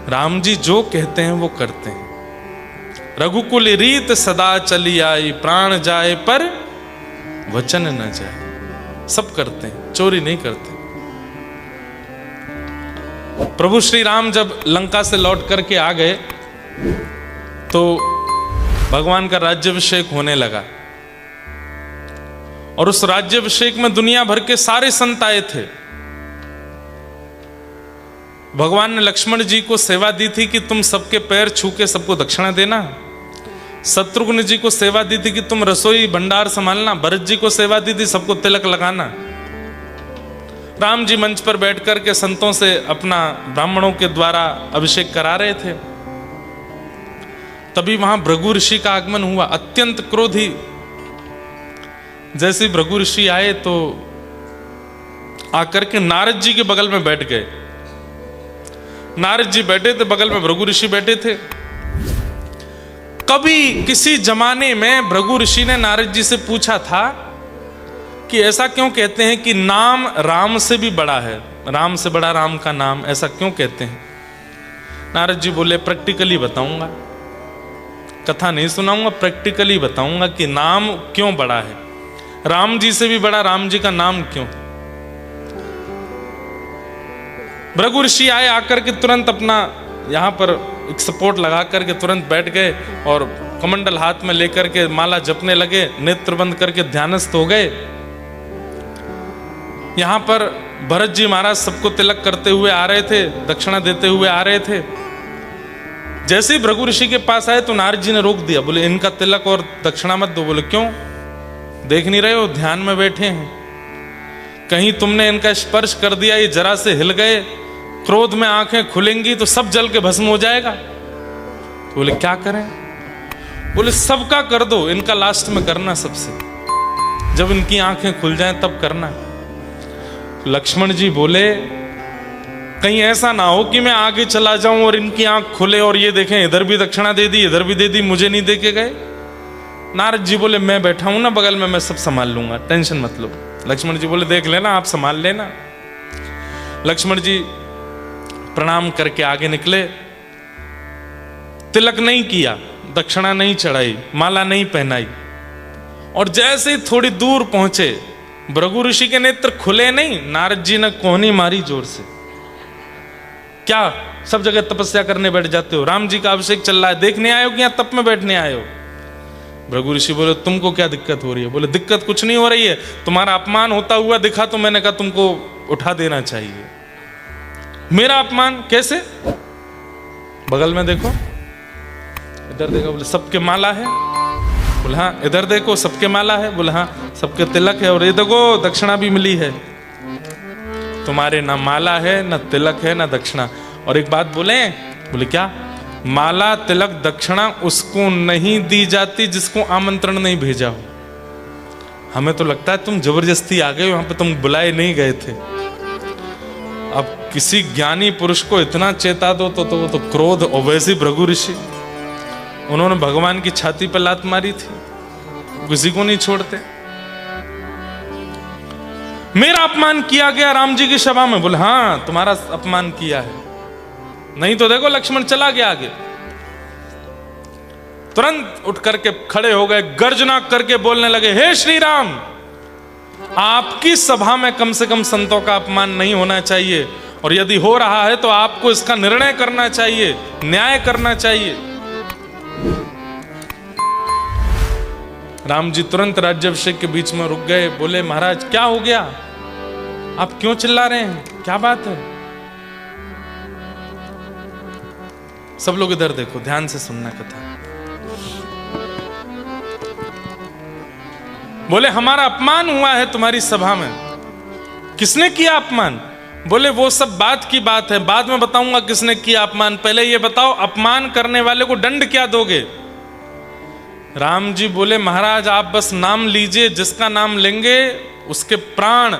राम जी जो कहते हैं वो करते हैं। रघुकुल रीत सदा चली आई, प्राण जाए पर वचन न जाए। सब करते हैं, चोरी नहीं करते। प्रभु श्री राम जब लंका से लौट करके आ गए तो भगवान का राज्याभिषेक होने लगा, और उस राज्याभिषेक में दुनिया भर के सारे संत आए थे। भगवान ने लक्ष्मण जी को सेवा दी थी कि तुम सबके पैर छू के सबको दक्षिणा देना। शत्रुघ्न जी को सेवा दी थी कि तुम रसोई भंडार संभालना। भरत जी को सेवा दी थी सबको तिलक लगाना। राम जी मंच पर बैठ कर के संतों से अपना ब्राह्मणों के द्वारा अभिषेक करा रहे थे। तभी वहां भृगु ऋषि का आगमन हुआ, अत्यंत क्रोधी। जैसे भृगु ऋषि आए तो आकर के नारद जी के बगल में बैठ गए। नारद जी बैठे थे, बगल में भृगु ऋषि बैठे थे। कभी किसी जमाने में भृगु ऋषि ने नारद जी से पूछा था कि ऐसा क्यों कहते हैं कि नाम राम से भी बड़ा है, राम से बड़ा राम का नाम, ऐसा क्यों कहते हैं? नारद जी बोले प्रैक्टिकली बताऊंगा, कथा नहीं सुनाऊंगा, प्रैक्टिकली बताऊंगा कि नाम क्यों बड़ा है, राम जी से भी बड़ा राम जी का नाम क्यों। भृगु ऋषि आए, आकर के तुरंत अपना यहां पर एक सपोर्ट लगा करके तुरंत बैठ गए और कमंडल हाथ में लेकर के माला जपने लगे, नेत्र बंद करके ध्यानस्थ हो गए। यहां पर भरत जी महाराज सबको तिलक करते हुए आ रहे थे, दक्षिणा देते हुए आ रहे थे। जैसे ही भृगु ऋषि के पास आए तो नारद जी ने रोक दिया, बोले इनका तिलक और दक्षिणा मत दो। बोले क्यों, देख नहीं रहे हो ध्यान में बैठे हैं, कहीं तुमने इनका स्पर्श कर दिया, ये जरा से हिल गए, क्रोध में आंखें खुलेंगी तो सब जल के भस्म हो जाएगा। तो बोले क्या करें? बोले सबका कर दो, इनका लास्ट में करना, सबसे जब इनकी आंखें खुल जाएं तब करना। लक्ष्मण जी बोले कहीं ऐसा ना हो कि मैं आगे चला जाऊं और इनकी आंख खुले और ये देखें इधर भी दक्षिणा दे दी, इधर भी दे दी, मुझे नहीं दे के गए। नारद जी बोले मैं बैठा हूं ना बगल में, मैं सब संभाल लूंगा, टेंशन मत लो। लक्ष्मण जी बोले देख लेना, आप संभाल लेना। लक्ष्मण जी प्रणाम करके आगे निकले। तिलक नहीं किया, दक्षिणा नहीं चढ़ाई, माला नहीं पहनाई, और जैसे ही थोड़ी दूर पहुंचे भृगु ऋषि के नेत्र खुले नहीं, नारद जी ने कोहनी मारी जोर से। क्या सब जगह तपस्या करने बैठ जाते हो? राम जी का अभिषेक चल रहा है, देखने आए हो कि यहां तप में बैठने आए हो? भृगु ऋषि बोले तुमको क्या दिक्कत हो रही है? बोले दिक्कत कुछ नहीं हो रही है, तुम्हारा अपमान होता हुआ दिखा तो मैंने कहा तुमको उठा देना चाहिए। मेरा अपमान कैसे? बगल में देखो, इधर देखो। बोले सबके माला है? बोले हाँ। इधर देखो सबके माला है? बोले हाँ। सबके तिलक है, और ये देखो दक्षिणा भी मिली है। तुम्हारे ना माला है, ना तिलक है, ना दक्षिणा। और एक बात बोले, बोले क्या? माला तिलक दक्षिणा उसको नहीं दी जाती जिसको आमंत्रण नहीं भेजा हो। हमें तो लगता है तुम जबरदस्ती आ गए, वहां पे तुम बुलाए नहीं गए थे। अब किसी ज्ञानी पुरुष को इतना चेता दो तो क्रोध। और वैसे भृगु ऋषि, उन्होंने भगवान की छाती पर लात मारी थी, किसी को नहीं छोड़ते। मेरा अपमान किया गया राम जी की सभा में? बोले हाँ तुम्हारा अपमान किया है। नहीं तो देखो लक्ष्मण चला गया आगे। तुरंत उठ करके खड़े हो गए, गर्जना करके बोलने लगे हे श्री राम, आपकी सभा में कम से कम संतों का अपमान नहीं होना चाहिए, और यदि हो रहा है तो आपको इसका निर्णय करना चाहिए, न्याय करना चाहिए। राम जी तुरंत राज्याभिषेक के बीच में रुक गए। बोले महाराज क्या हो गया, आप क्यों चिल्ला रहे हैं, क्या बात है? सब लोग इधर देखो, ध्यान से सुनना कथा। बोले हमारा अपमान हुआ है तुम्हारी सभा में। किसने किया अपमान? बोले वो सब बात की बात है, बाद में बताऊंगा किसने किया अपमान, पहले ये बताओ अपमान करने वाले को दंड क्या दोगे? राम जी बोले महाराज आप बस नाम लीजिए, जिसका नाम लेंगे उसके प्राण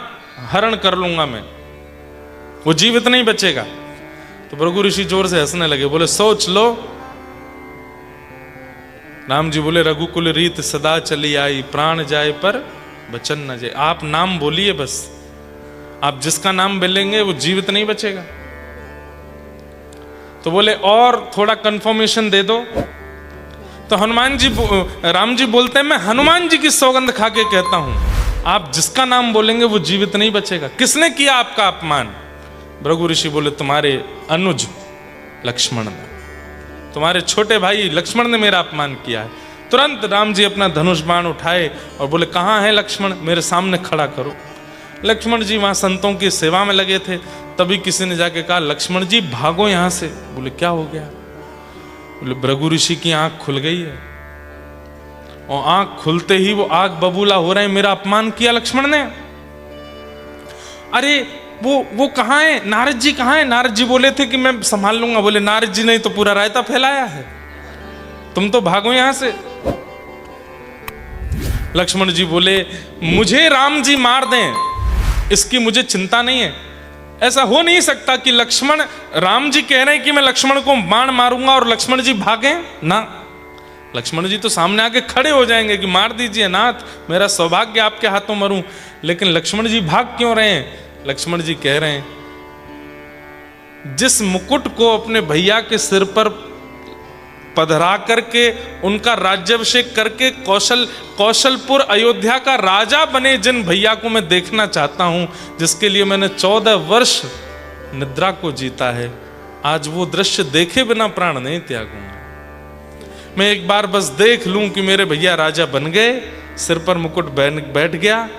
हरण कर लूंगा मैं, वो जीवित नहीं बचेगा। तो भृगु ऋषि जोर से हंसने लगे, बोले सोच लो। राम जी बोले रघुकुल रीत सदा चली आई, प्राण जाए पर वचन न जाए। आप नाम बोलिए बस, आप जिसका नाम बोलेंगे वो जीवित नहीं बचेगा। तो बोले और थोड़ा कंफर्मेशन दे दो। तो राम जी बोलते हैं मैं हनुमान जी की सौगंध खा के कहता हूं, आप जिसका नाम बोलेंगे वो जीवित नहीं बचेगा। किसने किया आपका अपमान? भृगु ऋषि बोले तुम्हारे अनुज लक्ष्मण ने, तुम्हारे छोटे भाई लक्ष्मण ने मेरा अपमान किया है। तुरंत राम जी अपना धनुष बाण उठाए और बोले कहाँ है लक्ष्मण, मेरे सामने खड़ा करो। लक्ष्मण जी वहां संतों की सेवा में लगे थे। तभी किसी ने जाके कहा लक्ष्मण जी भागो यहां से। बोले क्या हो गया? बोले भृगु ऋषि की आंख खुल गई है, और आंख खुलते ही वो आग बबूला हो रहे हैं, मेरा अपमान किया लक्ष्मण ने। अरे वो कहाँ है? नारद जी कहाँ है? नारद जी बोले थे कि मैं संभाल लूंगा। बोले नारद जी ने तो पूरा रायता फैलाया है, तुम तो भागो यहां से। लक्ष्मण जी बोले मुझे राम जी मार दें इसकी मुझे चिंता नहीं है। ऐसा हो नहीं सकता कि राम जी कह रहे हैं कि मैं लक्ष्मण को बाण मारूंगा और लक्ष्मण जी भागे ना। लक्ष्मण जी तो सामने आके खड़े हो जाएंगे कि मार दीजिए नाथ, मेरा सौभाग्य आपके हाथों मरूं। लेकिन लक्ष्मण जी भाग क्यों रहे हैं? लक्ष्मण जी कह रहे हैं जिस मुकुट को अपने भैया के सिर पर पधरा करके उनका राज्याभिषेक करके कौशलपुर अयोध्या का राजा बने जिन भैया को मैं देखना चाहता हूं, जिसके लिए मैंने 14 वर्ष निद्रा को जीता है, आज वो दृश्य देखे बिना प्राण नहीं त्यागूंगा। मैं एक बार बस देख लूं कि मेरे भैया राजा बन गए, सिर पर मुकुट बैठ गया,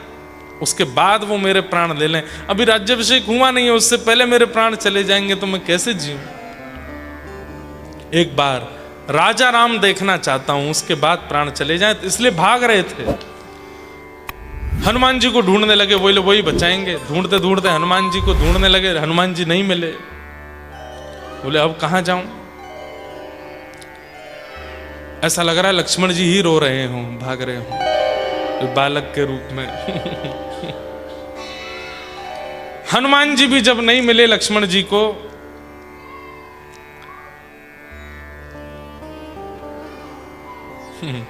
उसके बाद वो मेरे प्राण ले लें। अभी राज्याभिषेक हुआ नहीं है, उससे पहले मेरे प्राण चले जाएंगे तो मैं कैसे जीऊं? एक बार राजा राम देखना चाहता हूं, उसके बाद प्राण चले जाएं, तो इसलिए भाग रहे थे। हनुमान जी को ढूंढने लगे, वही बचाएंगे। ढूंढते ढूंढते हनुमान जी को ढूंढने लगे, हनुमान जी नहीं मिले। बोले अब कहां जाऊं? ऐसा लग रहा है लक्ष्मण जी ही रो रहे हों, भाग रहे हों बालक के रूप में। हनुमान जी भी जब नहीं मिले लक्ष्मण जी को,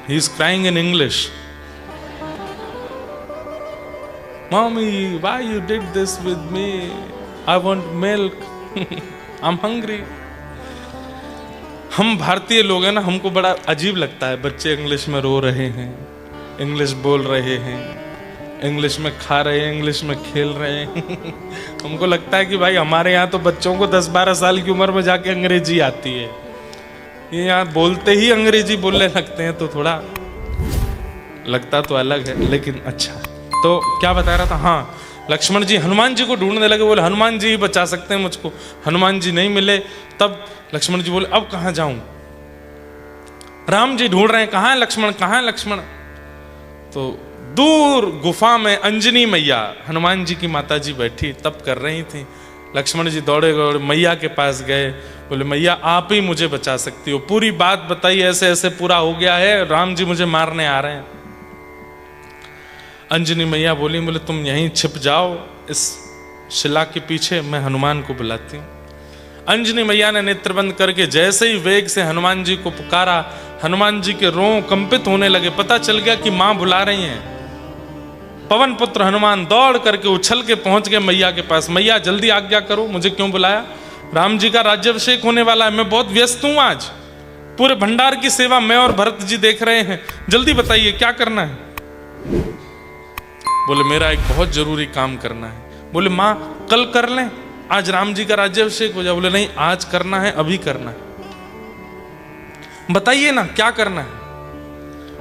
he is crying in English. Mommy, why you did this with me? I want milk. I'm hungry. हम भारतीय लोग हैं ना, हमको बड़ा अजीब लगता है बच्चे इंग्लिश में रो रहे हैं, इंग्लिश बोल रहे हैं, इंग्लिश में खा रहे हैं, इंग्लिश में खेल रहे हैं। हमको लगता है कि भाई हमारे यहाँ तो बच्चों को 10-12 साल की उम्र में जाके अंग्रेजी आती है, ये यहाँ बोलते ही अंग्रेजी बोलने लगते हैं, तो थोड़ा लगता तो अलग है, लेकिन अच्छा। तो क्या बता रहा था? हाँ, लक्ष्मण जी हनुमान जी को ढूंढने लगे। बोले हनुमान जी ही बचा सकते हैं मुझको। हनुमान जी नहीं मिले। तब लक्ष्मण जी बोले अब कहाँ जाऊं? राम जी ढूंढ रहे हैं, कहाँ है लक्ष्मण, कहाँ है लक्ष्मण? तो दूर गुफा में अंजनी मैया, हनुमान जी की माता जी बैठी तप कर रही थी। लक्ष्मण जी दौड़े दौड़े मैया के पास गए। बोले मैया आप ही मुझे बचा सकती हो, पूरी बात बताइए, ऐसे ऐसे पूरा हो गया है, राम जी मुझे मारने आ रहे हैं। अंजनी मैया बोली, बोले तुम यहीं छिप जाओ इस शिला के पीछे, मैं हनुमान को बुलाती हूँ। अंजनी मैया ने नेत्र बंद करके जैसे ही वेग से हनुमान जी को पुकारा, हनुमान जी के रों कंपित होने लगे। पता चल गया कि मां बुला रही हैं। पवन पुत्र हनुमान दौड़ करके उछल के पहुंच गए मैया के पास। मैया जल्दी आज्ञा करो, मुझे क्यों बुलाया? राम जी का राज्याभिषेक होने वाला है, मैं बहुत व्यस्त हूं आज, पूरे भंडार की सेवा मैं और भरत जी देख रहे हैं, जल्दी बताइए क्या करना है? बोले मेरा एक बहुत जरूरी काम करना है। बोले माँ कल कर लें, आज राम जी का राज्याभिषेक हो जाए। बोले नहीं, आज करना है, अभी करना है। बताइए ना क्या करना है?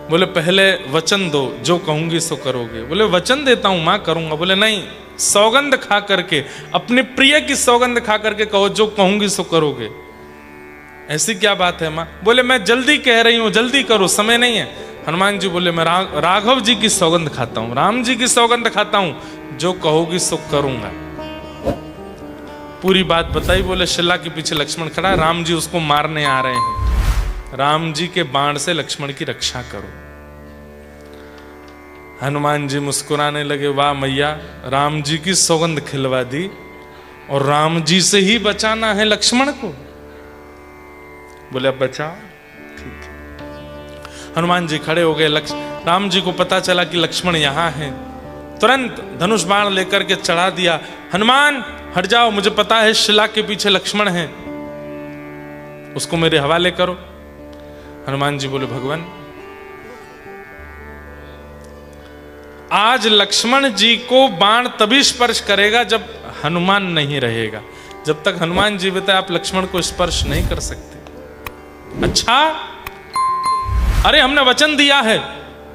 बोले पहले वचन दो, जो कहूंगी सो करोगे। बोले वचन देता हूं मां, करूंगा। बोले नहीं, सौगंध खा करके, अपने प्रिय की सौगंध खा करके कहो, जो कहूंगी सो करोगे। ऐसी क्या बात है मां? बोले मैं जल्दी कह रही हूं, जल्दी करो, समय नहीं है। हनुमान जी बोले मैं राघव जी की सौगंध खाता हूं, राम जी की सौगंध खाता हूं, जो कहोगी सो करूंगा। पूरी बात बताई। बोले शिला के पीछे लक्ष्मण खड़ा है, राम जी उसको मारने आ रहे हैं, राम जी के बाण से लक्ष्मण की रक्षा करो। हनुमान जी मुस्कुराने लगे, वाह मैया, राम जी की सौगंध खिलवा दी और राम जी से ही बचाना है लक्ष्मण को। बोले अब बचाओ, ठीक है। हनुमान जी खड़े हो गए। राम जी को पता चला कि लक्ष्मण यहां है, तुरंत धनुष बाण लेकर के चढ़ा दिया। हनुमान हट जाओ, मुझे पता है शिला के पीछे लक्ष्मण है। उसको मेरे हवाले करो। हनुमान जी बोले भगवान, आज लक्ष्मण जी को बाण तभी स्पर्श करेगा जब हनुमान नहीं रहेगा। जब तक हनुमान जीवित है आप लक्ष्मण को स्पर्श नहीं कर सकते। अच्छा, अरे हमने वचन दिया है,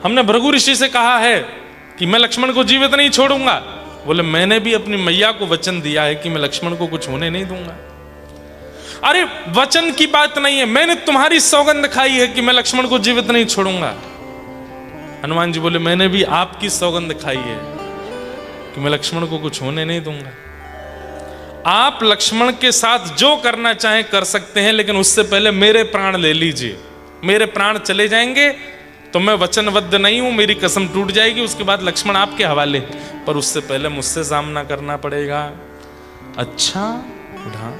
हमने भृगु ऋषि से कहा है कि मैं लक्ष्मण को जीवित नहीं छोड़ूंगा। बोले मैंने भी अपनी मैया को वचन दिया है कि मैं लक्ष्मण को कुछ होने नहीं दूंगा। अरे वचन की बात नहीं है, मैंने तुम्हारी सौगंध खाई है कि मैं लक्ष्मण को जीवित नहीं छोड़ूंगा। हनुमान जी बोले मैंने भी आपकी सौगंध खाई है कि मैं लक्ष्मण को कुछ होने नहीं दूंगा। आप लक्ष्मण के साथ जो करना चाहें कर सकते हैं, लेकिन उससे पहले मेरे प्राण ले लीजिए। मेरे प्राण चले जाएंगे तो मैं वचनबद्ध नहीं हूं, मेरी कसम टूट जाएगी, उसके बाद लक्ष्मण आपके हवाले, पर उससे पहले मुझसे सामना करना पड़ेगा। अच्छा उठा।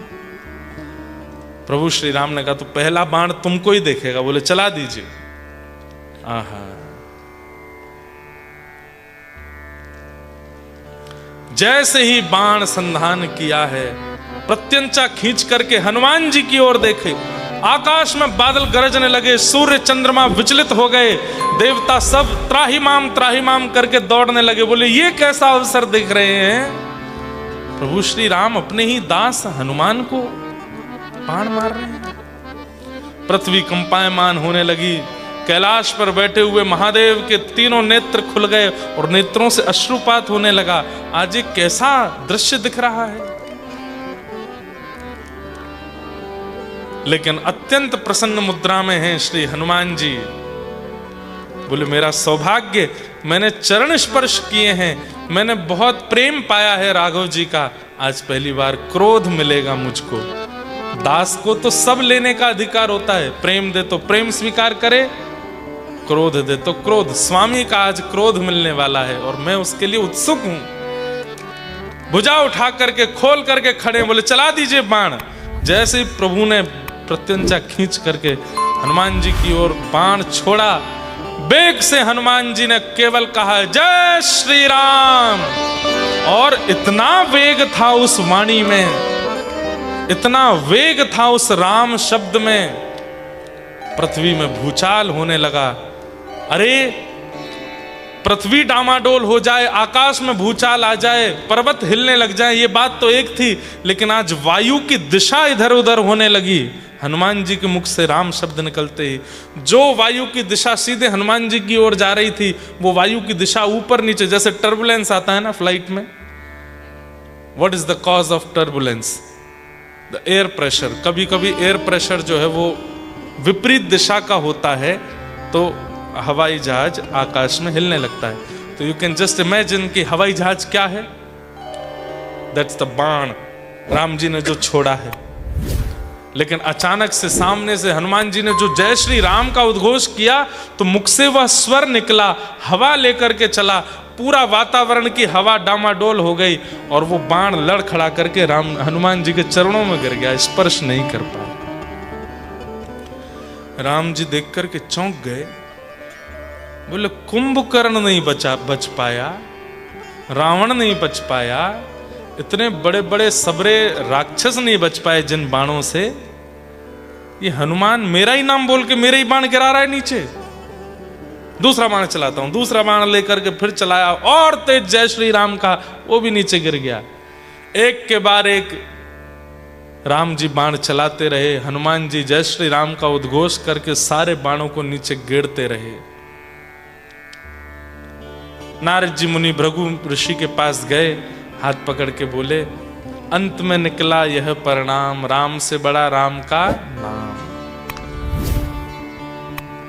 प्रभु श्री राम ने कहा तो पहला बाण तुमको ही देखेगा। बोले चला दीजिए। आहा, जैसे ही बाण संधान किया है, प्रत्यंचा खींच करके हनुमान जी की ओर देखे, आकाश में बादल गरजने लगे, सूर्य चंद्रमा विचलित हो गए, देवता सब त्राहिमाम करके दौड़ने लगे। बोले ये कैसा अवसर देख रहे हैं? प्रभु श्री राम अपने ही दास हनुमान को बाण मार रहे हैं। पृथ्वी कंपायमान होने लगी। कैलाश पर बैठे हुए महादेव के तीनों नेत्र खुल गए और नेत्रों से अश्रुपात होने लगा। आज एक कैसा दृश्य दिख रहा है। लेकिन अत्यंत प्रसन्न मुद्रा में हैं श्री हनुमान जी। बोले मेरा सौभाग्य, मैंने चरण स्पर्श किए हैं, मैंने बहुत प्रेम पाया है राघव जी का, आज पहली बार क्रोध मिलेगा मुझको। दास को तो सब लेने का अधिकार होता है, प्रेम दे तो प्रेम स्वीकार करे, क्रोध दे तो क्रोध। स्वामी का आज क्रोध मिलने वाला है और मैं उसके लिए उत्सुक हूं। भुजा उठा करके खोल करके खड़े, बोले चला दीजिए बाण। जैसे ही प्रभु ने प्रत्यंचा खींच करके हनुमान जी की ओर बाण छोड़ा, वेग से हनुमान जी ने केवल कहा जय श्री राम। और इतना वेग था उस वाणी में, इतना वेग था उस राम शब्द में, पृथ्वी में भूचाल होने लगा। अरे पृथ्वी डामाडोल हो जाए, आकाश में भूचाल आ जाए, पर्वत हिलने लग जाए, ये बात तो एक थी, लेकिन आज वायु की दिशा इधर उधर होने लगी। हनुमान जी के मुख से राम शब्द निकलते ही जो वायु की दिशा सीधे हनुमान जी की ओर जा रही थी, वो वायु की दिशा ऊपर नीचे, जैसे टर्बुलेंस आता है ना फ्लाइट में। What is the cause of turbulence? The air pressure. कभी कभी एयर प्रेशर जो है वो विपरीत दिशा का होता है तो हवाई जहाज आकाश में हिलने लगता है। तो यू कैन जस्ट इमेजिन कि हवाई जहाज क्या है? दैट्स द बाण राम जी ने जो छोड़ा है। लेकिन अचानक से सामने से हनुमान जी ने जो जय श्री राम का उद्घोष किया, तो मुख से वह स्वर निकला, हवा लेकर के चला, पूरा वातावरण की हवा डामाडोल हो गई और वो बाण लड़ खड़ा करके राम हनुमान जी के चरणों में गिर गया, स्पर्श नहीं कर पाया। राम जी देख करके चौंक गए। बोले कुंभकर्ण नहीं बच पाया, रावण नहीं बच पाया, इतने बड़े बड़े सबरे राक्षस नहीं बच पाए जिन बाणों से, ये हनुमान मेरा ही नाम बोल के मेरे ही बाण गिरा रहा है नीचे। दूसरा बाण चलाता हूं। दूसरा बाण लेकर के फिर चलाया और तेज जय श्री राम का, वो भी नीचे गिर गया। एक के बाद एक राम जी बाण चलाते रहे, हनुमान जी जय श्री राम का उद्घोष करके सारे बाणों को नीचे गिरते रहे। नारद जी मुनि भृगु ऋषि के पास गए, हाथ पकड़ के बोले अंत में निकला यह परिणाम, राम से बड़ा राम का नाम।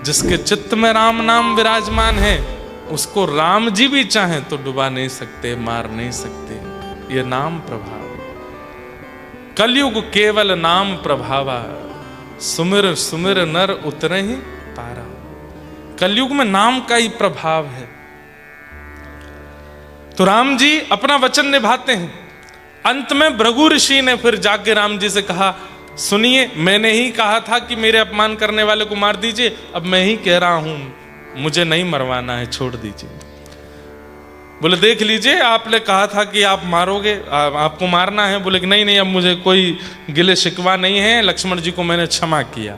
जिसके चित्त में राम नाम विराजमान है, उसको राम जी भी चाहें तो डुबा नहीं सकते, मार नहीं सकते। ये नाम प्रभाव। कलयुग केवल नाम प्रभावा, सुमिर सुमिर नर उतरे ही पारा। कलयुग में नाम का ही प्रभाव है। तो राम जी अपना वचन निभाते हैं। अंत में भृगु ऋषि ने फिर जाके राम जी से कहा, सुनिए, मैंने ही कहा था कि मेरे अपमान करने वाले को मार दीजिए, अब मैं ही कह रहा हूं मुझे नहीं मरवाना है, छोड़ दीजिए। बोले देख लीजिए, आपने कहा था कि आप मारोगे, आपको मारना है। बोले कि नहीं नहीं, अब मुझे कोई गिले शिकवा नहीं है, लक्ष्मण जी को मैंने क्षमा किया।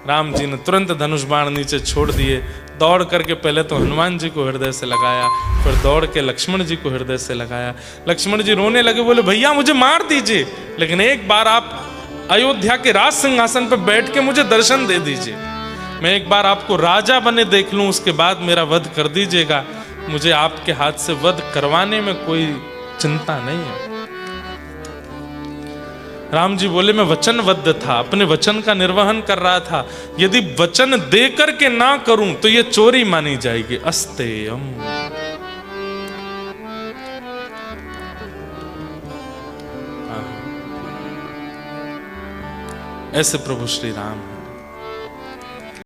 राम जी ने तुरंत धनुष बाण नीचे छोड़ दिए, दौड़ करके पहले तो हनुमान जी को हृदय से लगाया, फिर दौड़ के लक्ष्मण जी को हृदय से लगाया। लक्ष्मण जी रोने लगे, बोले भैया मुझे मार दीजिए, लेकिन एक बार आप अयोध्या के राज सिंहासन पर बैठ के मुझे दर्शन दे दीजिए, मैं एक बार आपको राजा बने देख लूं, उसके बाद मेरा वध कर दीजिएगा। मुझे आपके हाथ से वध करवाने में कोई चिंता नहीं है। राम जी बोले मैं वचनबद्ध था, अपने वचन का निर्वहन कर रहा था, यदि वचन दे करके ना करूं तो ये चोरी मानी जाएगी। अस्तेयम। ऐसे प्रभु श्री राम है।